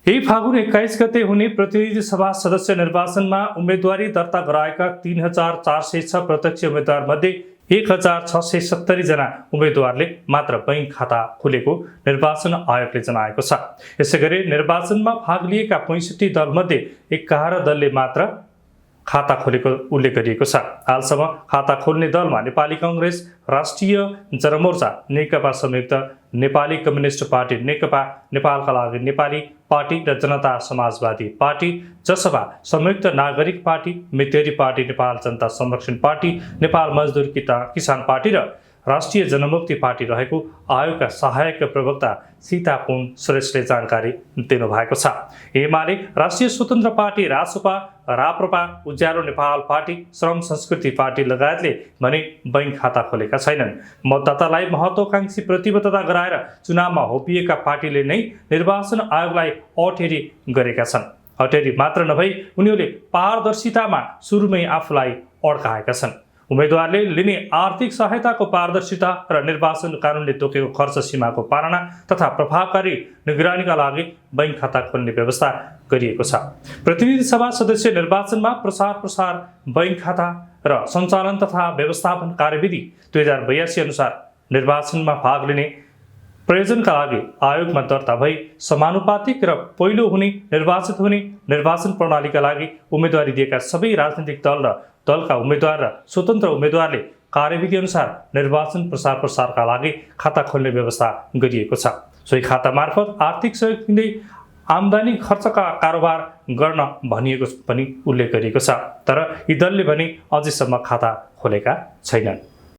यही फागुन 21 गते हुने प्रतिनिधि सभा सदस्य निर्वाचनमा उम्मेदवारी दर्ता गराएका 3,406 प्रत्यक्ष उम्मेद्वार मध्ये 1,670 जना उम्मेदवारले मात्र बैंक खाता खोलेको निर्वाचन आयोगले जनाएको छ। यसैगरी निर्वाचनमा भाग लिएका 65 दलमध्ये 11 दलले मात्र खाता खोलेको उल्लेख गरिएको छ। हालसम्म खाता खोल्ने दलमा नेपाली कांग्रेस, राष्ट्रिय जनमोर्चा, नेकपा संयुक्त, नेपाली कम्युनिस्ट पार्टी नेकपा, नेपालका लागि नेपाली पार्टी र जनता समाजवादी पार्टी, जसपा, संयुक्त नागरिक पार्टी, मेतेरी पार्टी, नेपाल जनता संरक्षण पार्टी, नेपाल मजदुर किसान पार्टी र राष्ट्रिय जनमुक्ति पार्टी रहेको आयोगका सहायक प्रवक्ता सीताकुन सुरेशले जानकारी दिनुभएको छ। एमाले, राष्ट्रिय स्वतन्त्र पार्टी, रासपा, राप्रपा, उज्यालो नेपाल पार्टी, श्रम संस्कृति पार्टी लगायतले भने बैंक खाता खोलेका छैनन्। मतदातालाई महत्त्वाकांक्षी प्रतिबद्धता गराएर चुनावमा होपिएका पार्टीले नै निर्वाचन आयोगलाई अटेरी गरेका छन्। अटेरी मात्र नभई उनीहरूले पारदर्शितामा सुरुमै आफूलाई अड्काएका छन्। उम्मेदवारले लिने आर्थिक सहायताको पारदर्शिता र निर्वाचन कानुनले तोकेको खर्च सीमाको पालना तथा प्रभावकारी निगरानीका लागि बैंक खाता खोल्ने व्यवस्था गरिएको छ। प्रतिनिधि सभा सदस्य निर्वाचनमा प्रसार बैंक खाता र सञ्चालन तथा व्यवस्थापन कार्यविधि 2082 अनुसार निर्वाचनमा भाग लिने प्रयोजनका लागि आयोगमा दर्ता भई समानुपातिक र पहिलो हुने निर्वाचित हुने निर्वाचन प्रणालीका लागि उम्मेदवारी दिएका सबै राजनीतिक दल र दलका उम्मेद्वार र स्वतन्त्र उम्मेद्वारले कार्यविधि अनुसार निर्वाचन प्रसारका लागि खाता खोल्ने व्यवस्था गरिएको छ। सोही खाता मार्फत आर्थिक सहयोग दिँदै आम्दानी खर्चका कारोबार गर्न भनिएको पनि उल्लेख गरिएको छ। तर यी दलले भने अझैसम्म खाता खोलेका छैनन्।